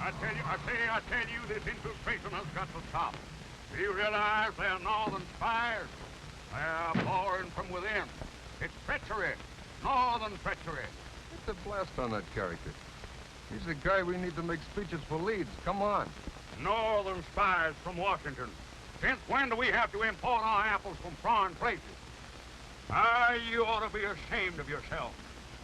I tell you, this infiltration has got to stop. Do you realize they're northern spies? They're boring from within. It's treachery. Northern treachery. It's a blast on that character. He's the guy we need to make speeches for Leeds. Come on. Northern spies from Washington. Since when do we have to import our apples from foreign places? You ought to be ashamed of yourself.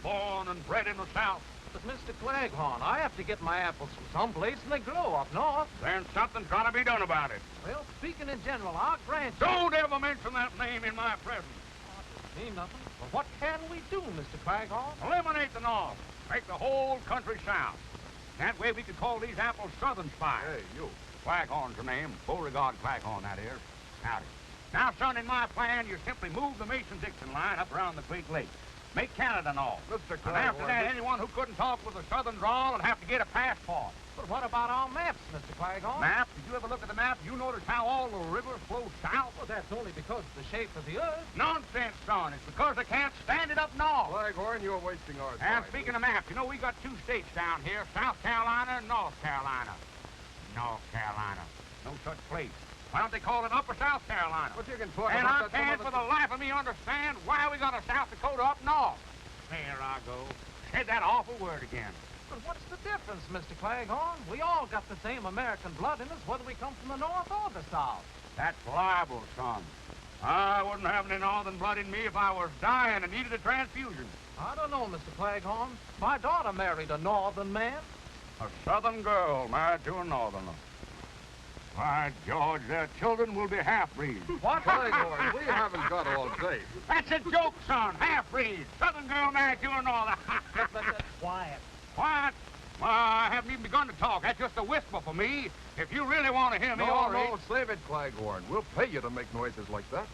Born and bred in the South. But, Mr. Claghorn, I have to get my apples from someplace, and they grow up north. Then something's got to be done about it. Well, speaking in general, I'll grant you... Don't ever mention that name in my presence. Oh, it mean nothing. But what can we do, Mr. Claghorn? Eliminate the North. Make the whole country South. That way we could call these apples Southern spies. Hey, you. Claghorn's the name. Beauregard Claghorn, that is. Howdy. Now, son, in my plan, you simply move the Mason-Dixon line up around the Great Lakes. Make Canada North. Mr. And after that, anyone who couldn't talk with a southern drawl would have to get a passport. But what about our maps, Mr. Claghorn? Map? Did you ever look at the map? You notice how all the rivers flow south? Well, that's only because of the shape of the earth. Nonsense, son. It's because they can't stand it up north. Claghorn, you're wasting our time. And speaking of maps, you know, we got two states down here, South Carolina and North Carolina. North Carolina. No such place. Why don't they call it Upper South Carolina? But you can talk and about I that can't for the life of me understand why we got a South Dakota up north. There I go. Said that awful word again. But what's the difference, Mr. Claghorn? We all got the same American blood in us, whether we come from the north or the south. That's libel, son. I wouldn't have any northern blood in me if I was dying and needed a transfusion. I don't know, Mr. Claghorn. My daughter married a northern man. A southern girl married to a northerner. By George, their children will be half-breeds. What? Claghorn, we haven't got all day. That's a joke, son. Half-breeds. Southern girl married to a northerner. Quiet. Quiet? I haven't even begun to talk. That's just a whisper for me. If you really want to hear me, all right. No, save it, Claghorn. We'll pay you to make noises like that.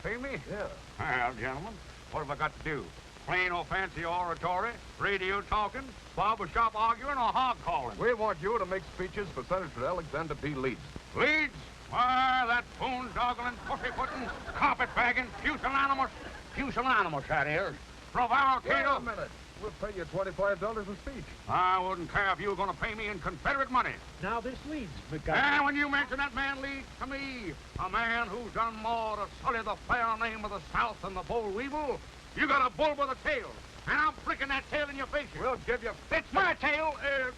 Pay me? Yeah. Well, gentlemen, what have I got to do? Plain or fancy oratory, radio talking, barber shop arguing, or hog calling? We want you to make speeches for Senator Alexander P. Leeds. Leeds? Why, that boondoggling, pussyfooting, carpetbagging, pusillanimous, that is. Wait a Prevaricator. minute. We'll pay you $25 a speech. I wouldn't care if you were going to pay me in Confederate money. Now this Leeds, McGuire. And when you mention that man Leeds to me, a man who's done more to sully the fair name of the South than the boll weevil, you got a bull with a tail. And I'm flicking that tail in your face. We'll give you... It's my tail,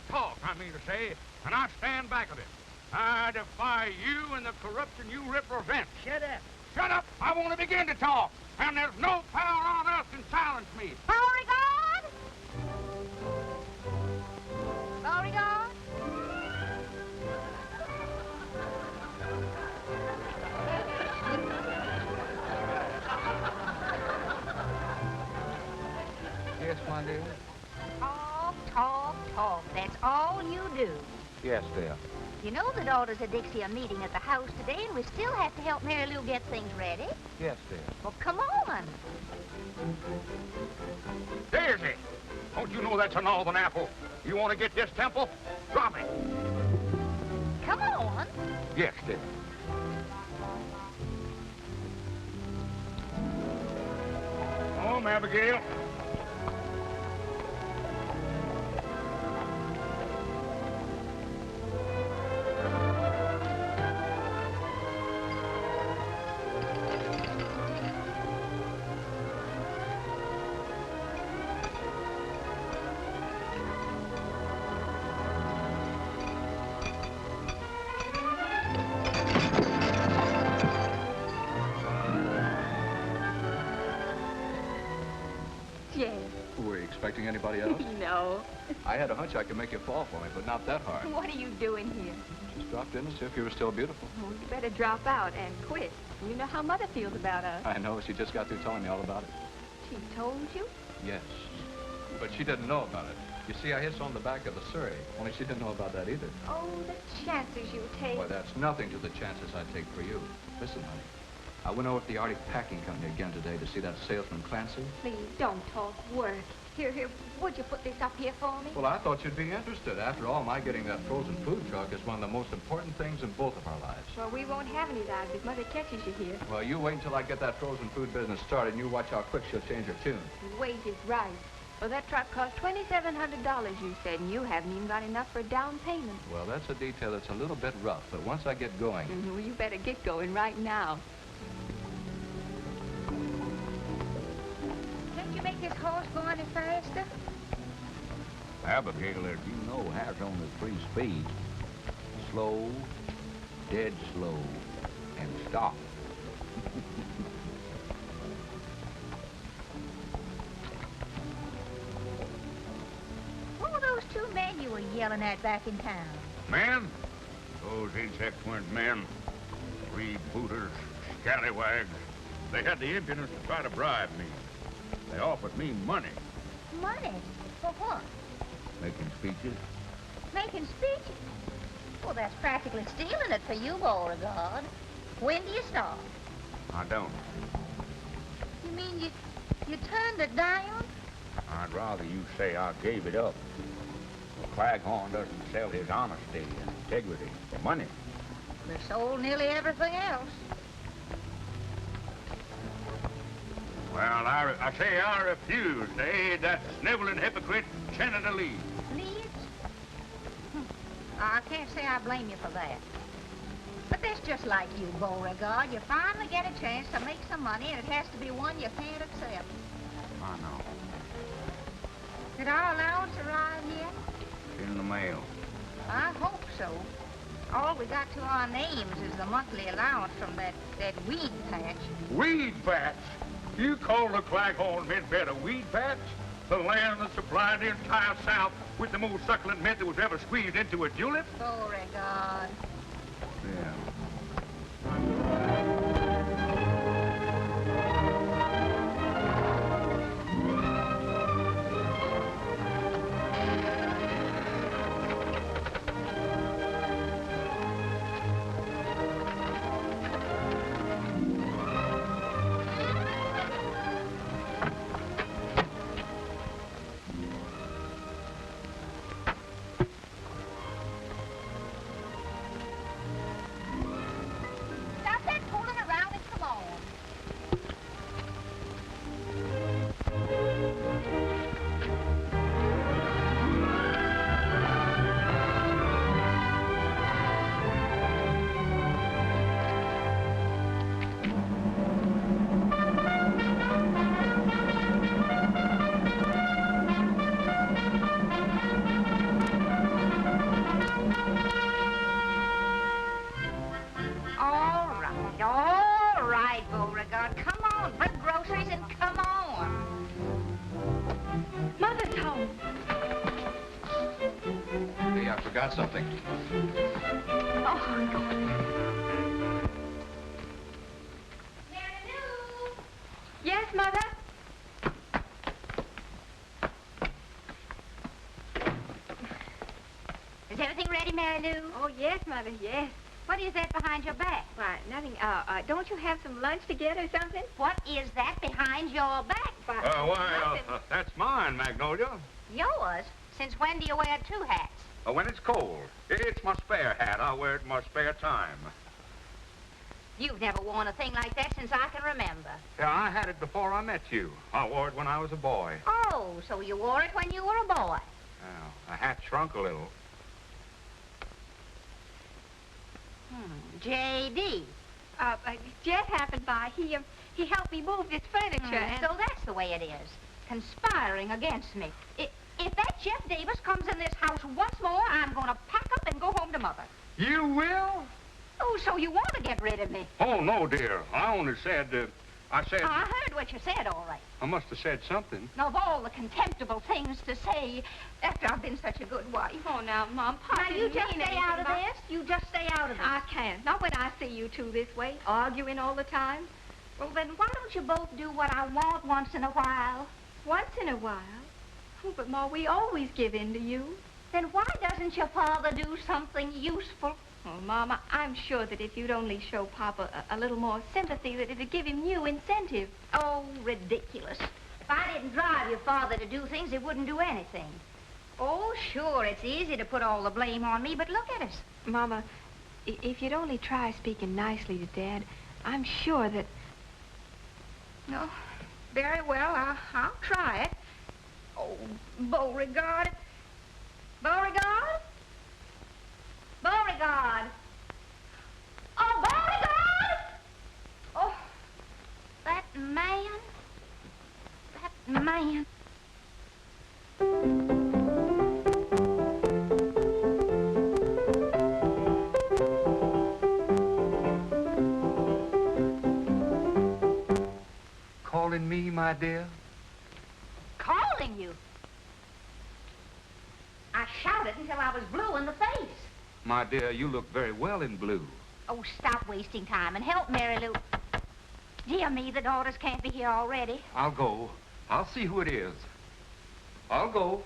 talk, I mean to say, and I stand back of it. I defy you and the corruption you represent. Shut up. Shut up! I want to begin to talk, and there's no power on earth can silence me. Beauregard? Beauregard? Yes, my dear? Talk, talk, talk. That's all you do. Yes, dear. You know the daughters of Dixie are meeting at the house today, and we still have to help Mary Lou get things ready. Yes, dear. Well, come on. Daisy! Don't you know that's a northern apple? You want to get this temple? Drop it. Come on. Yes, dear. Home, Abigail. Yes. Were you expecting anybody else? No. I had a hunch I could make you fall for me, but not that hard. What are you doing here? Just dropped in to see if you were still beautiful. Oh, you better drop out and quit. You know how Mother feels about us. I know. She just got through telling me all about it. She told you? Yes. But she didn't know about it. You see, I hit on the back of the Surrey. Only she didn't know about that either. Oh, the chances you take. Why, that's nothing to the chances I take for you. Listen, honey. I went over to the Arctic Packing Company again today to see that salesman Clancy. Please, don't talk work. Here, would you put this up here for me? Well, I thought you'd be interested. After all, my getting that frozen food truck is one of the most important things in both of our lives. Well, we won't have any lives if Mother catches you here. Well, you wait until I get that frozen food business started, and you watch how quick she'll change her tune. Wait is right. Well, that truck cost $2,700, you said, and you haven't even got enough for a down payment. Well, that's a detail that's a little bit rough, but once I get going... Well, you better get going right now. Can't you make this horse go any faster? Abigail, as you know, has only 3 speeds. Slow, dead slow, and stop. What were those 2 men you were yelling at back in town? Men? Those insects weren't men. Freebooters, scallywags. They had the impudence to try to bribe me. They offered me money. Money? For what? Making speeches. Making speeches? Well, that's practically stealing it for you, Beauregard. When do you start? I don't. You mean you turned it down? I'd rather you say I gave it up. Claghorn doesn't sell his honesty and integrity for money. We sold nearly everything else. Well, I say I refuse to aid that sniveling hypocrite, Senator Leeds. Leeds? I can't say I blame you for that. But that's just like you, Beauregard. You finally get a chance to make some money, and it has to be one you can't accept. I know. Did our allowance arrive yet? It's in the mail. I hope so. All we got to our names is the monthly allowance from that weed patch. Weed patch? You call the Claghorn mint bed a weed patch? The land that supplied the entire South with the most succulent mint that was ever squeezed into a julep? Beauregard. Yeah. Stop that fooling around and come on. All right, Beauregard. Come on, bring groceries and come on. Mother's home. Hey, I forgot something. Oh, yes, Mother? Is everything ready, Mary Lou? Oh, yes, Mother, yes. What is that behind your back? Why, nothing. Don't you have some lunch to get or something? What is that behind your back? Why, That's mine, Magnolia. Yours? Since when do you wear 2 hats? When it's cold. It's my spare hat. I wear it in my spare time. You've never worn a thing like that since I can remember. Yeah, I had it before I met you. I wore it when I was a boy. Oh, so you wore it when you were a boy. The hat shrunk a little. J.D. Jet happened by. He helped me move this furniture, and... So that's the way it is. Conspiring against me. If that Jeff Davis comes in this house once more, I'm going to pack up and go home to Mother. You will? Oh, so you want to get rid of me? Oh, no, dear. I only said, I said... I heard what you said, all right. I must have said something. Of all the contemptible things to say after I've been such a good wife. Oh, now, Mom, Papa Now, you didn't just mean stay out of anything this. You just stay out of this. I can't. Not when I see you two this way, arguing all the time. Well, then why don't you both do what I want once in a while? Once in a while. Oh, but, Ma, we always give in to you. Then why doesn't your father do something useful? Oh, Mama, I'm sure that if you'd only show Papa a little more sympathy, that it'd give him new incentive. Oh, ridiculous. If I didn't drive your father to do things, he wouldn't do anything. Oh, sure, it's easy to put all the blame on me, but look at us. Mama, if you'd only try speaking nicely to Dad, I'm sure that... No, very well, I'll try it. Oh, Beauregard. Beauregard? Beauregard. Oh, Beauregard! Oh, that man. That man. Calling me, my dear? Calling you. I shouted until I was blue in the face. My dear, you look very well in blue. Oh, stop wasting time and help Mary Lou. Dear me, the daughters can't be here already. I'll go. I'll see who it is. I'll go.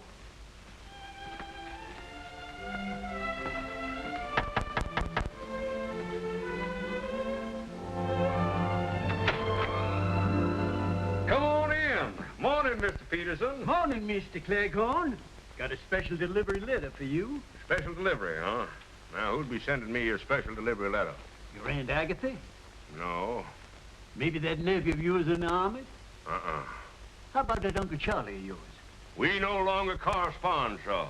Come on in. Morning, Mr. Peterson. Morning, Mr. Cleghorn. Got a special delivery letter for you. Special delivery, huh? Now, who'd be sending me your special delivery letter? Your Aunt Agatha? No. Maybe that nephew of yours in the army? Uh-uh. How about that Uncle Charlie of yours? We no longer correspond, sir.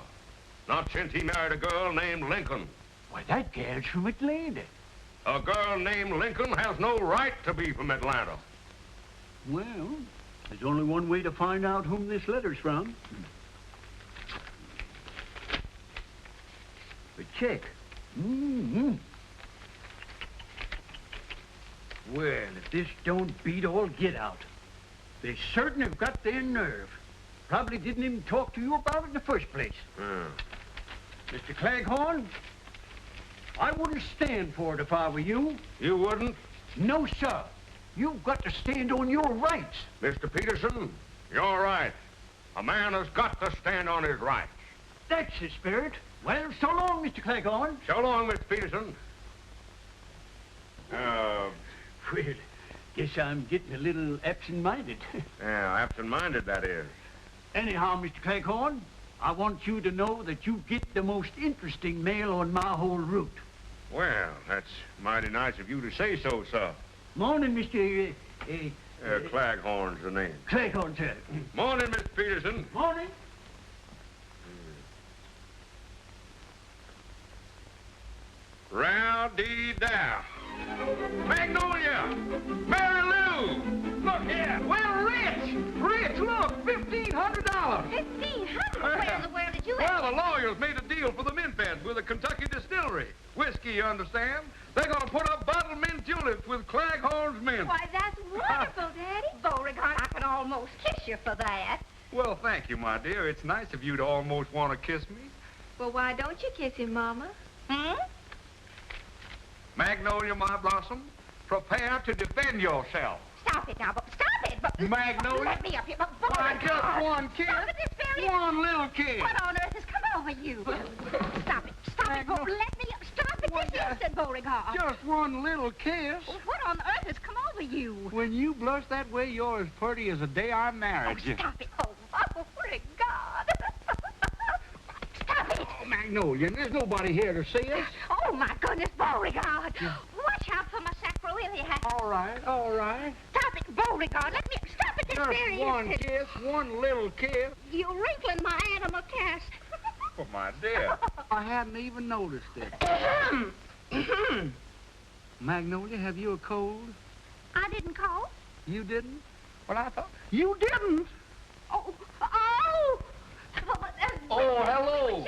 Not since he married a girl named Lincoln. Why, that gal's from Atlanta. A girl named Lincoln has no right to be from Atlanta. Well, there's only one way to find out whom this letter's from. A check. Mm-hmm. Well, if this don't beat all get out. They certain have got their nerve. Probably didn't even talk to you about it in the first place. Mr. Cleghorn, I wouldn't stand for it if I were you. You wouldn't? No, sir. You've got to stand on your rights. Mr. Peterson, you're right. A man has got to stand on his rights. That's the spirit. Well, so long, Mr. Cleghorn. So long, Mr. Peterson. Well, guess I'm getting a little absent-minded. Yeah, absent-minded, that is. Anyhow, Mr. Cleghorn, I want you to know that you get the most interesting mail on my whole route. Well, that's mighty nice of you to say so, sir. Morning, Mr. Claghorn's the name. Cleghorn, sir. Morning, Mr. Peterson. Morning. Row-dee-dow. Magnolia! Mary Lou! Look here! Well, Rich! Rich, look! $1,500! $1,500? Where in the world did you Well, the lawyers made a deal for the mint beds with a Kentucky distillery. Whiskey, you understand? They're going to put up bottled mint tulips with Claghorn's mint. Why, that's wonderful, Daddy. Beauregard, I can almost kiss you for that. Well, thank you, my dear. It's nice of you to almost want to kiss me. Well, why don't you kiss him, Mama? Hmm? Magnolia, my blossom, prepare to defend yourself. Stop it now, stop it! But Magnolia? let me up here, but Why, Beauregard! just one kiss. Stop it this very... One little kiss. What on earth has come over you? Stop it, Beau. Let me up. Stop it this instant, Beauregard. Just one little kiss. What on earth has come over you? When you blush that way, you're as pretty as the day I married you. Stop it. Oh, Beauregard. Stop it. Oh, Magnolia, there's nobody here to see us. Oh, my goodness, Beauregard. Watch out for my sacroiliac. All right, all right. Stop it, Beauregard. Let me stop it this very Just one instant. kiss, one little kiss. You're wrinkling my animal cast. Oh, my dear. I hadn't even noticed it. Magnolia, have you a cold? I didn't call. You didn't? Well, I thought... You didn't? Oh. Oh, hello.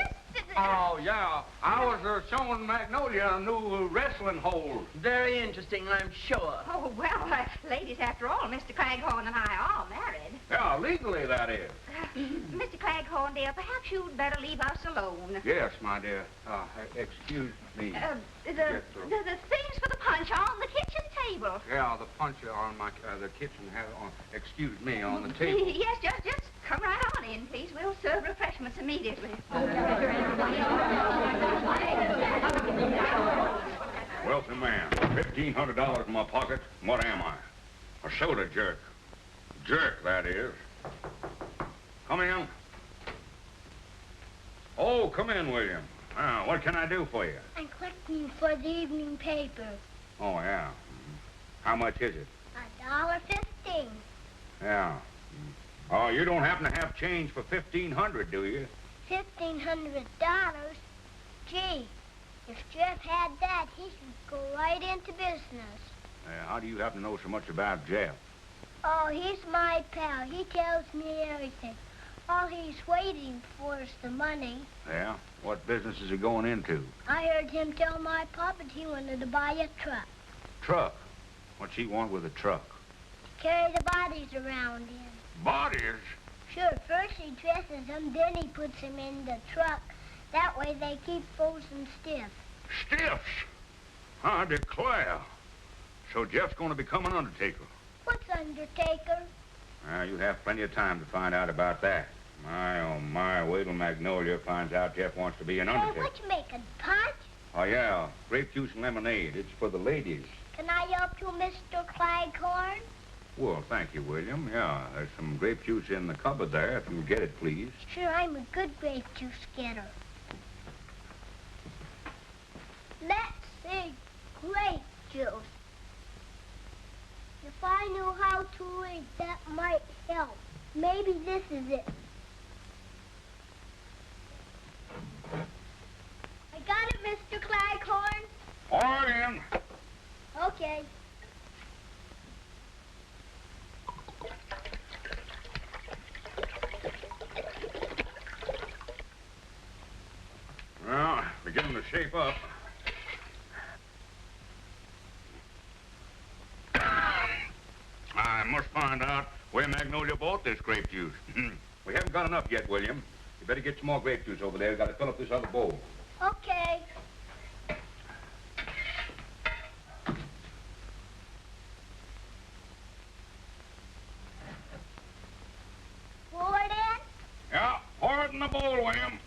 Oh, yeah. I was showing Magnolia a new wrestling hold. Very interesting, I'm sure. Oh, well, ladies, after all, Mr. Claghorn and I are married. Yeah, legally, that is. Mr. Claghorn, dear, perhaps you'd better leave us alone. Yes, my dear. Excuse me. The things for the punch are on the kitchen table. Yeah, the punch on the kitchen on, excuse me, on the table. Yes, just come right on in, please. We'll serve refreshments immediately. Wealthy man, $1,500 in my pocket. What am I? A soda jerk. Jerk, that is. Come in. Oh, come in, William. What can I do for you? I'm collecting for the evening paper. Oh, yeah. How much is it? $1.15. Yeah. Oh, you don't happen to have change for $1,500, do you? $1,500? Gee, if Jeff had that, he could go right into business. How do you happen to know so much about Jeff? Oh, he's my pal. He tells me everything. All he's waiting for is the money. Yeah? What business is he going into? I heard him tell my papa that he wanted to buy a truck. Truck? What's he want with a truck? To carry the bodies around in. Bodies? Sure, first he dresses them, then he puts them in the truck. That way they keep frozen stiff. Stiffs? I declare. So Jeff's going to become an undertaker. What's undertaker? You have plenty of time to find out about that. My, oh my, wait till Magnolia finds out Jeff wants to be an Hey, undertaker. what you making, punch? Oh, yeah, grape juice and lemonade. It's for the ladies. Can I help you, Mr. Claghorn? Well, thank you, William. Yeah, there's some grape juice in the cupboard there, if you'll get it, please. Sure, I'm a good grape juice getter. Let's see, grape juice. If I knew how to read, that might help. Maybe this is it. I got it, Mr. Claghorn. All right, in. Okay. Well, beginning to shape up. I must find out where Magnolia bought this grape juice. We haven't got enough yet, William. You better get some more grape juice over there. We've got to fill up this other bowl. Okay. Pour it in? Yeah, pour it in the bowl, William.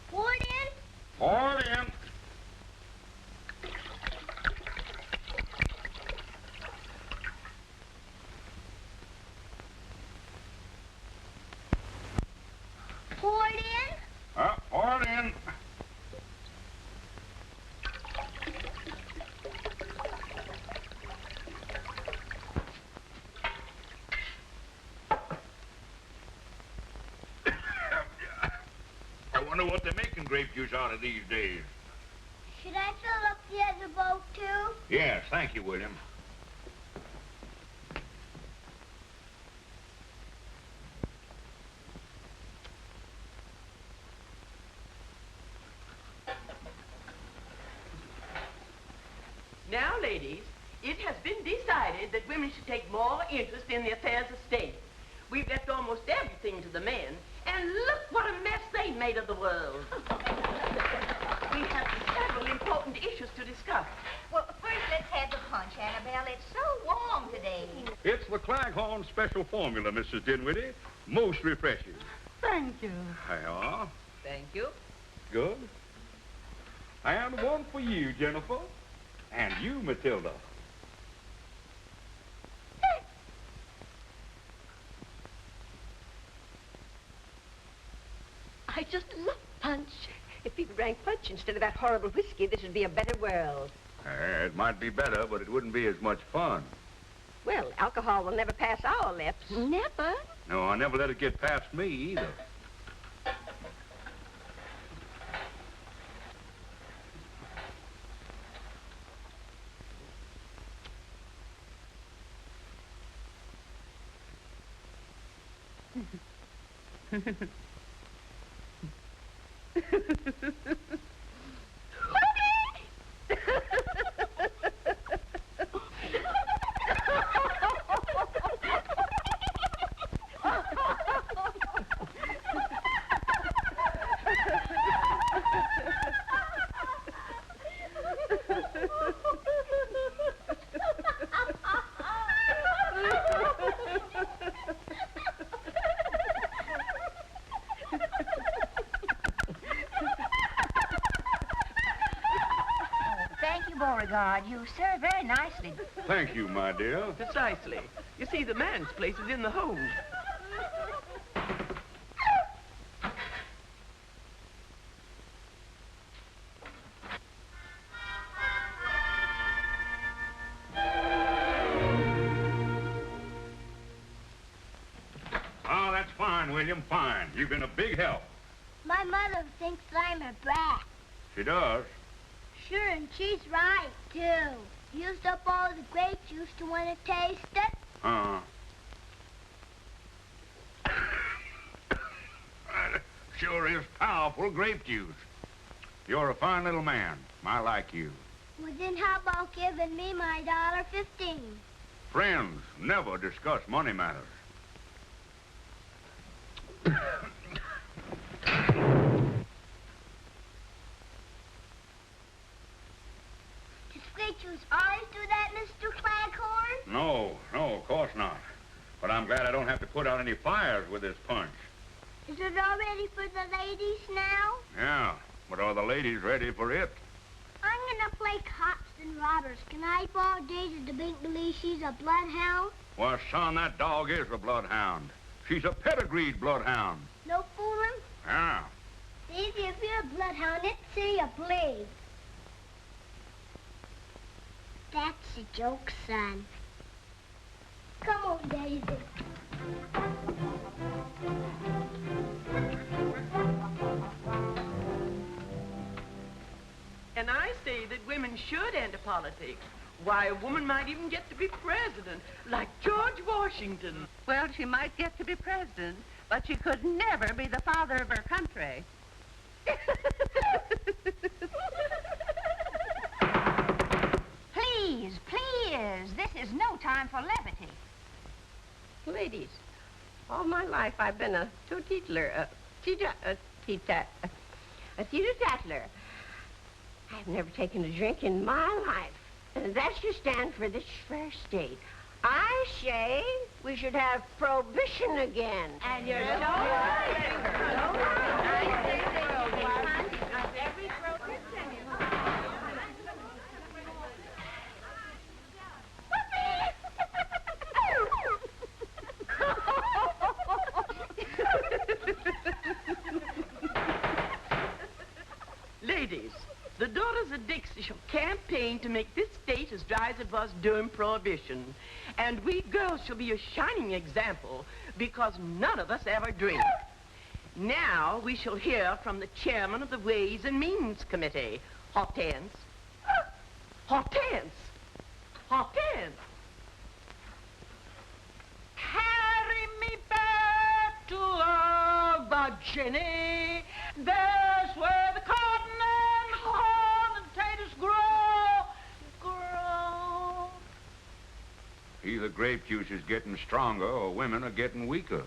Pour it in? Pour it in. Pour it in? Pour it in. I wonder what they're making grape juice out of these days. Should I fill up the other boat, too? Yes, thank you, William. Now, ladies, it has been decided that women should take more interest in the affairs of state. We've left almost everything to the men, and look what a mess they made of the world. We have several important issues to discuss. Well, first let's have the punch, Annabelle. It's so warm today. It's the Claghorn Special Formula, Mrs. Dinwiddie. Most refreshing. Thank you. Yeah, Thank you. good. And one for you, Jennifer. And you, Matilda. I just love punch. If people drank punch instead of that horrible whiskey, this would be a better world. It might be better, but it wouldn't be as much fun. Well, alcohol will never pass our lips. Never? No, I never let it get past me either. Thank you, Beauregard. You served very nicely. Thank you, my dear. Precisely. You see, the man's place is in the home. William, fine. You've been a big help. My mother thinks I'm a brat. She does. Sure, and she's right, too. Used up all the grape juice to want to taste it. Sure is powerful grape juice. You're a fine little man. I like you. Well, then how about giving me my $1.15? Friends never discuss money matters. Does grape juice always do that, Mr. Claghorn? No, of course not. But I'm glad I don't have to put out any fires with this punch. Is it all ready for the ladies now? Yeah, but are the ladies ready for it? I'm gonna play cops and robbers. Can I borrow Daisy to make believe she's a bloodhound? Well, son, that dog is a bloodhound. She's a pedigreed bloodhound. No fooling? Yeah. Daisy, if you're a bloodhound, let's say you bleed. That's a joke, son. Come on, Daisy. And I say that women should enter politics. Why, a woman might even get to be president, like George Washington. Well, she might get to be president, but she could never be the father of her country. Please, please, this is no time for levity. Ladies, all my life I've been a teetotaler, a teetotaler. I've never taken a drink in my life. And that should stand for this fair state. I say we should have prohibition again. And you're so right. Ladies, the Daughters of Dixie shall campaign to make this state as dry as it was during Prohibition. And we girls shall be a shining example because none of us ever drink. Now we shall hear from the chairman of the Ways and Means Committee. Hortense. Hortense. Hortense. Carry me back to Virginia. There's where the cotton and corn and potatoes grow. Either grape juice is getting stronger or women are getting weaker.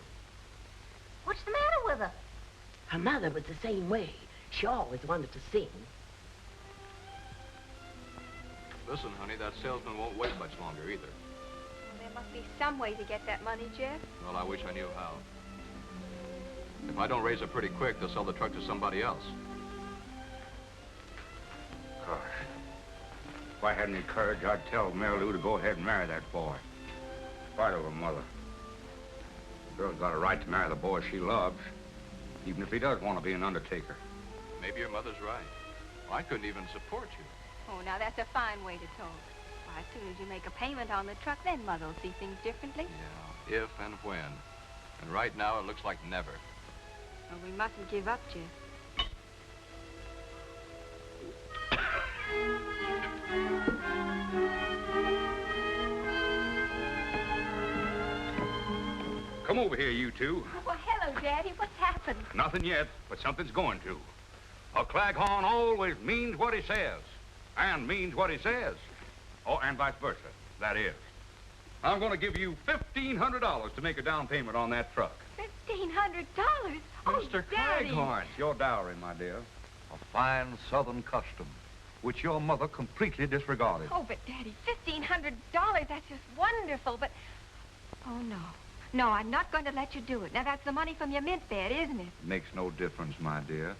What's the matter with her? Her mother was the same way. She always wanted to sing. Listen, honey, that salesman won't wait much longer either. Well, there must be some way to get that money, Jeff. Well, I wish I knew how. If I don't raise it pretty quick, they'll sell the truck to somebody else. Gosh. If I had any courage, I'd tell Mary Lou to go ahead and marry that boy. In spite of her mother. The girl's got a right to marry the boy she loves, even if he does want to be an undertaker. Maybe your mother's right. I couldn't even support you. Oh, now that's a fine way to talk. Why, as soon as you make a payment on the truck, then Mother will see things differently. Yeah, if and when. And right now, it looks like never. Well, we mustn't give up, Jeff. Come over here, you two. Well, hello, Daddy. What's happened? Nothing yet, but something's going to. A Claghorn always means what he says, and means what he says. Oh, and vice versa, that is. I'm going to give you $1,500 to make a down payment on that truck. $1,500? Oh, Mr. Daddy. Claghorn. It's your dowry, my dear. A fine Southern custom, which your mother completely disregarded. Oh, but Daddy, $1,500, that's just wonderful, but... Oh, no. No, I'm not going to let you do it. Now, that's the money from your mint bed, isn't it? Makes no difference, my dear.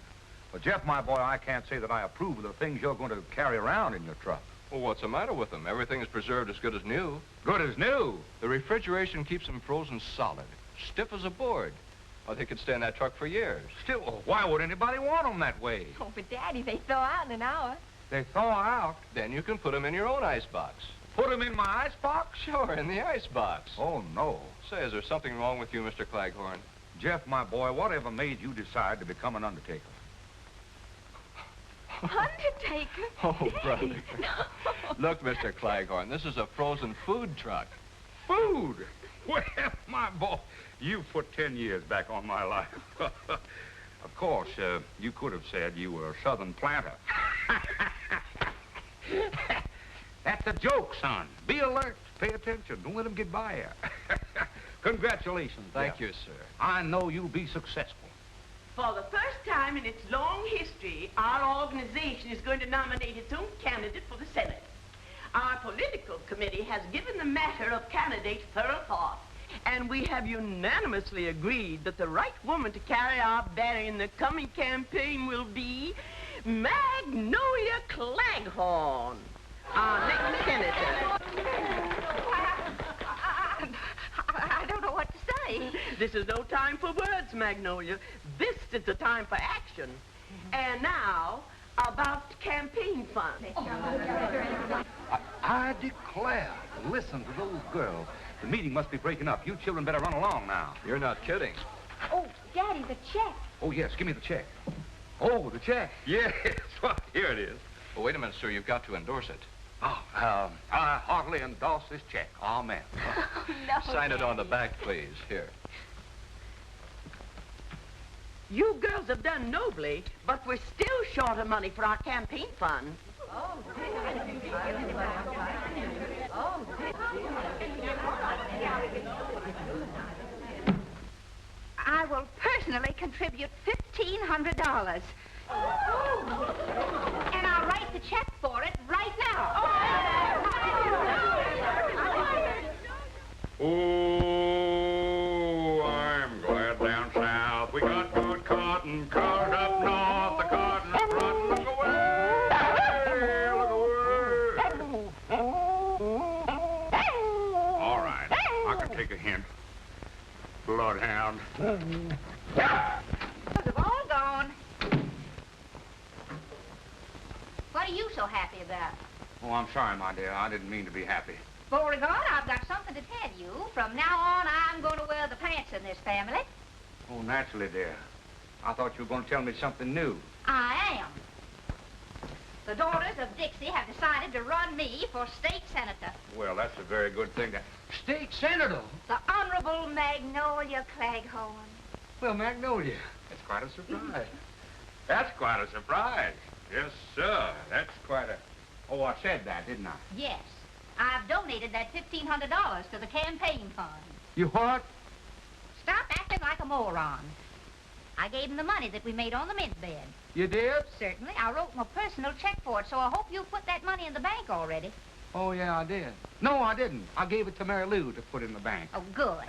But, Jeff, my boy, I can't say that I approve of the things you're going to carry around in your truck. Well, what's the matter with them? Everything is preserved as good as new. Good as new? The refrigeration keeps them frozen solid, stiff as a board. Well, they could stay in that truck for years. Still, why would anybody want them that way? Oh, but Daddy, they thaw out in an hour. They thaw out? Then you can put them in your own icebox. Put them in my icebox? Sure, in the icebox. Oh, no. Say, is there something wrong with you, Mr. Claghorn? Jeff, my boy, whatever made you decide to become an undertaker? Undertaker? Oh, brother. Look, Mr. Claghorn, this is a frozen food truck. Food? Well, my boy, you put 10 years back on my life. Of course, you could have said you were a southern planter. That's a joke, son. Be alert. Pay attention. Don't let them get by you. Congratulations, Thank Jeff. you, sir. I know you'll be successful. For the first time in its long history, our organization is going to nominate its own candidate for the Senate. Our political committee has given the matter of candidates thorough thought, and we have unanimously agreed that the right woman to carry our banner in the coming campaign will be Magnolia Claghorn, our next senator. I don't know what to say. This is no time for words, Magnolia. This is the time for action. And now, about campaign funds. I declare. Listen to those girls. The meeting must be breaking up. You children better run along now. You're not kidding. Oh, Daddy, the check. Oh, yes. Give me the check. Oh, the check. Yes. Well, here it is. Well, wait a minute, sir. You've got to endorse it. Oh, I heartily endorse this check. Amen. No, Sign it on the Daddy. back, please. Here. You girls have done nobly, but we're still short of money for our campaign fund. I will personally contribute $1,500. And I'll write the check for it right now. Oh, I'm glad down south we got good cotton. Cars up north, the cotton's front. Look away, look away. All right, I can take a hint. Bloodhound. Those have all gone. What are you so happy about? Oh, I'm sorry, my dear. I didn't mean to be happy. Beauregard, I've got something to tell you. From now on, I'm going to wear the pants in this family. Oh, naturally, dear. I thought you were going to tell me something new. I am. The daughters of Dixie have decided to run me for state senator. Well, that's a very good thing. State senator? The Honorable Magnolia Claghorn. Well, Magnolia, that's quite a surprise. That's quite a surprise. Yes, sir. That's quite a... Oh, I said that, didn't I? Yes. I've donated that $1,500 to the campaign fund. You what? Stop acting like a moron. I gave him the money that we made on the mint bed. You did? Certainly. I wrote him a personal check for it, so I hope you put that money in the bank already. Oh, yeah, I did. No, I didn't. I gave it to Mary Lou to put in the bank. Oh, good.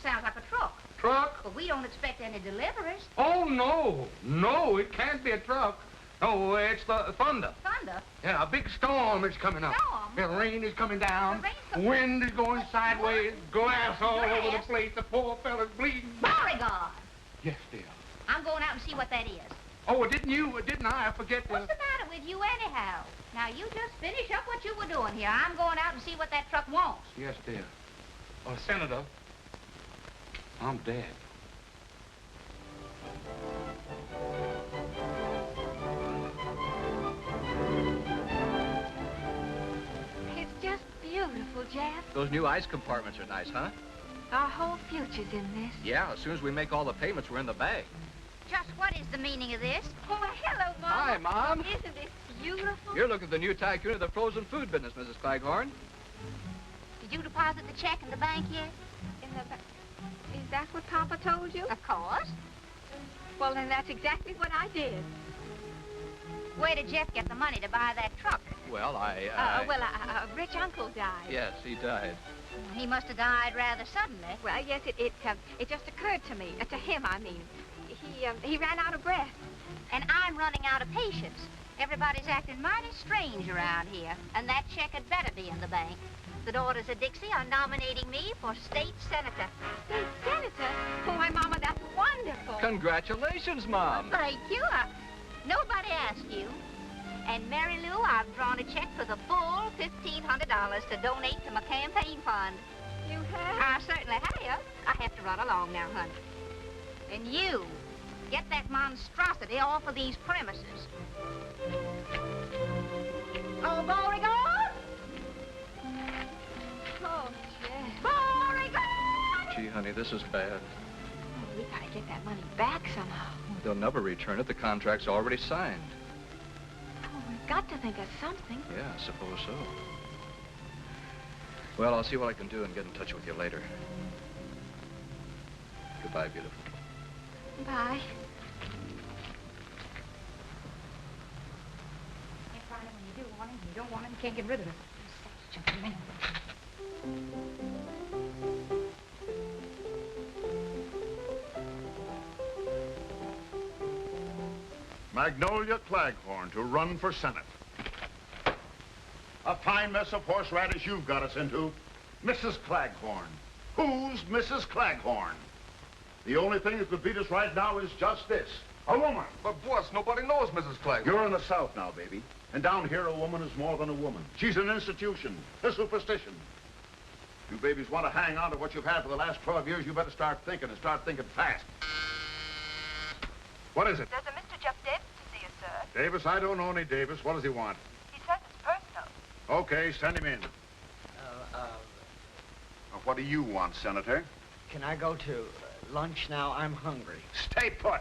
Sounds like a truck. Truck? But we don't expect any deliveries. Oh, no. No, it can't be a truck. No, it's the thunder. Thunder? Yeah, a big storm is coming up. Storm? The rain is coming down. The rain's The wind is going sideways. Glass all over the Glass? place. The poor fella's bleeding. Beauregard! Yes, dear. I'm going out and see what that is. Oh, didn't I? I forget to... What's the matter with you anyhow? Now, you just finish up what you were doing here. I'm going out and see what that truck wants. Yes, dear. Senator, I'm dead. It's just beautiful, Jeff. Those new ice compartments are nice, huh? Our whole future's in this. Yeah, as soon as we make all the payments, we're in the bag. Just what is the meaning of this? Oh, hello, Mom. Hi, Mom. Isn't this beautiful? You're looking at the new tycoon of the frozen food business, Mrs. Claghorn. Did you deposit the check in the bank yet? Is that what Papa told you? Of course. Well, then that's exactly what I did. Where did Jeff get the money to buy that truck? Well, A rich uncle died. Yes, he died. He must have died rather suddenly. Well, yes, it just occurred to me. To him, I mean. He ran out of breath. And I'm running out of patience. Everybody's acting mighty strange around here. And that check had better be in the bank. The daughters of Dixie are nominating me for state senator. State senator? Oh, my Mama, that's wonderful. Congratulations, Mom. Thank you. Nobody asked you. And Mary Lou, I've drawn a check for the full $1,500 to donate to my campaign fund. You have? I certainly have. I have to run along now, honey. And you, get that monstrosity off of these premises. Oh, Beauregard! Oh, Jeff. Beauregard! Gee, honey, this is bad. Oh, we gotta get that money back somehow. They'll never return it. The contract's already signed. Oh, we've got to think of something. Yeah, I suppose so. Well, I'll see what I can do and get in touch with you later. Goodbye, beautiful. Bye. Can't find it when you do want him. You don't want him, you can't get rid of him. Magnolia Claghorn to run for Senate. A fine mess of horseradish you've got us into. Mrs. Claghorn. Who's Mrs. Claghorn? The only thing that could beat us right now is just this. A woman. But, boss, nobody knows Mrs. Claghorn. You're in the South now, baby. And down here, a woman is more than a woman. She's an institution, a superstition. You babies want to hang on to what you've had for the last 12 years, you better start thinking, and start thinking fast. What is it? There's a Mr. Jeff Davis to see you, sir. Davis? I don't know any Davis. What does he want? He says it's personal. Okay, send him in. What do you want, Senator? Can I go to lunch now? I'm hungry. Stay put.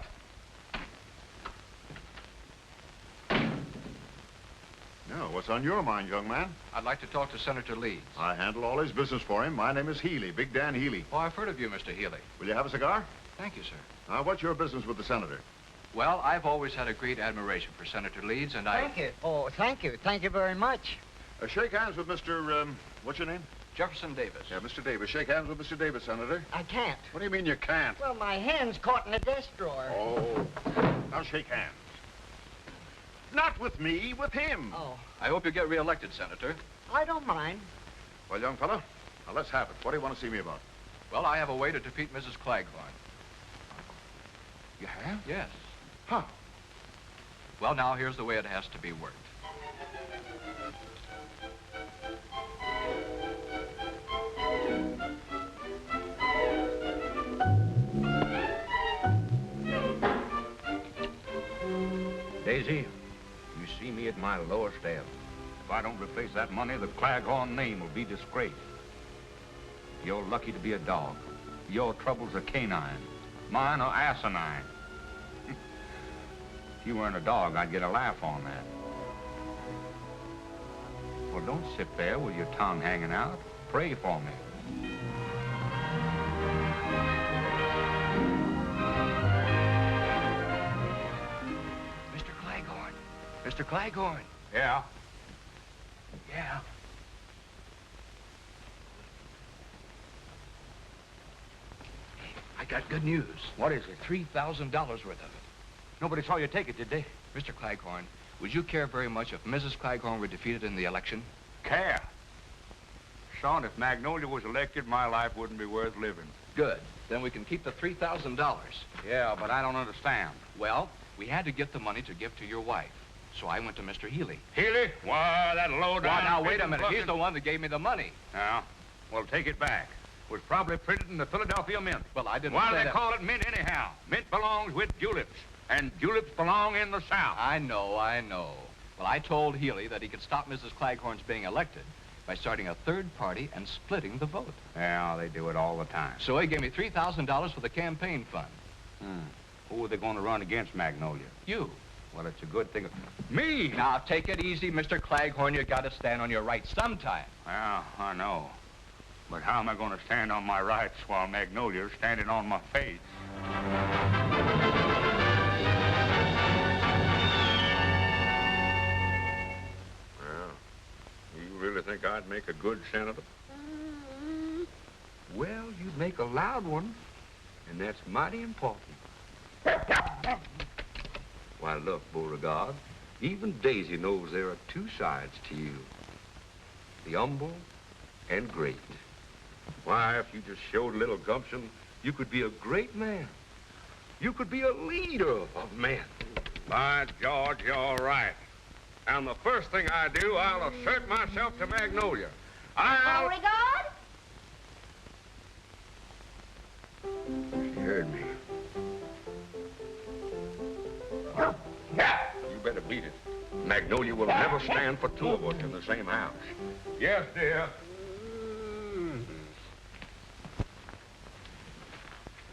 Now, what's on your mind, young man? I'd like to talk to Senator Leeds. I handle all his business for him. My name is Healy, Big Dan Healy. Oh, I've heard of you, Mr. Healy. Will you have a cigar? Thank you, sir. Now, what's your business with the senator? Well, I've always had a great admiration for Senator Leeds, and Thank you. Oh, thank you. Thank you very much. Shake hands with Mr. What's your name? Jefferson Davis. Yeah, Mr. Davis. Shake hands with Mr. Davis, Senator. I can't. What do you mean you can't? Well, my hand's caught in a desk drawer. Oh. Now shake hands. Not with me, with him. Oh. I hope you get reelected, Senator. I don't mind. Well, young fella, now let's have it. What do you want to see me about? Well, I have a way to defeat Mrs. Claghorn. You have? Yes. How? Well, now, here's the way it has to be worked. Daisy, you see me at my lowest ebb. If I don't replace that money, the Claghorn name will be disgraced. You're lucky to be a dog. Your troubles are canine. Mine are asinine. If you weren't a dog, I'd get a laugh on that. Well, don't sit there with your tongue hanging out. Pray for me. Mr. Claghorn. Mr. Claghorn. Yeah? Yeah. I got good news. What is it? $3,000 worth of it. Nobody saw you take it, did they? Mr. Claghorn, would you care very much if Mrs. Claghorn were defeated in the election? Care? Son, if Magnolia was elected, my life wouldn't be worth living. Good. Then we can keep the $3,000. Yeah, but I don't understand. Well, we had to get the money to give to your wife. So I went to Mr. Healy. Healy? Why, that low down... Well, now, wait a minute. He's the one that gave me the money. Yeah? Well, take it back. It was probably printed in the Philadelphia Mint. Well, I didn't Why say they that. call it mint anyhow? Mint belongs with juleps, and juleps belong in the South. I know. Well, I told Healy that he could stop Mrs. Claghorn's being elected by starting a third party and splitting the vote. Yeah, they do it all the time. So he gave me $3,000 for the campaign fund. Who are they going to run against, Magnolia? You. Well, it's a good thing. Me? Now, take it easy, Mr. Claghorn. You got to stand on your rights sometime. Yeah, I know. But how am I going to stand on my rights while Magnolia's standing on my face? Well, you really think I'd make a good senator? Well, you'd make a loud one, and that's mighty important. Why, look, Beauregard, even Daisy knows there are two sides to you. The humble and great. Why, if you just showed a little gumption, you could be a great man. You could be a leader of men. By George, you're right. And the first thing I do, I'll assert myself to Magnolia. I'll... Beauregard? She heard me. Yeah. You better beat it. Magnolia will never stand for two of us in the same house. Yes, dear.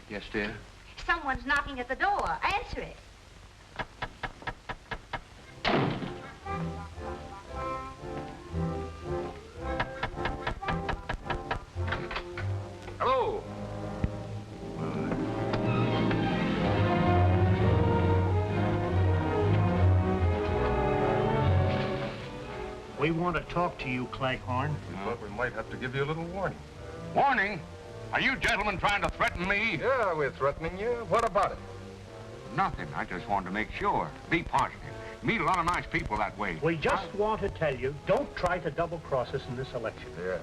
Yes, dear? Someone's knocking at the door. Answer it. Hello. We want to talk to you, Claghorn. We thought we might have to give you a little warning. Warning? Are you gentlemen trying to threaten me? Yeah, we're threatening you. What about it? Nothing. I just wanted to make sure. Be positive. Meet a lot of nice people that way. We just want to tell you, don't try to double-cross us in this election. Yeah.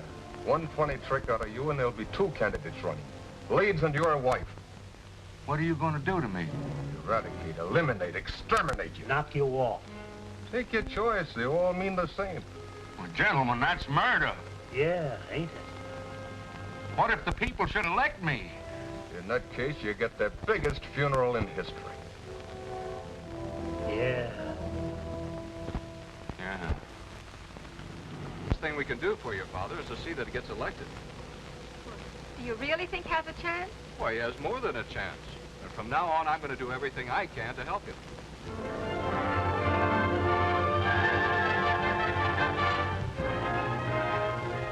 One funny trick out of you and there'll be two candidates running. Leeds and your wife. What are you going to do to me? Eradicate, eliminate, exterminate you. Knock you off. Take your choice. They all mean the same. Well, gentlemen, that's murder. Yeah, ain't it? What if the people should elect me? In that case, you get the biggest funeral in history. Yeah. Yeah. Best thing we can do for your father is to see that he gets elected. Do you really think he has a chance? Why, he has more than a chance. And from now on, I'm going to do everything I can to help him.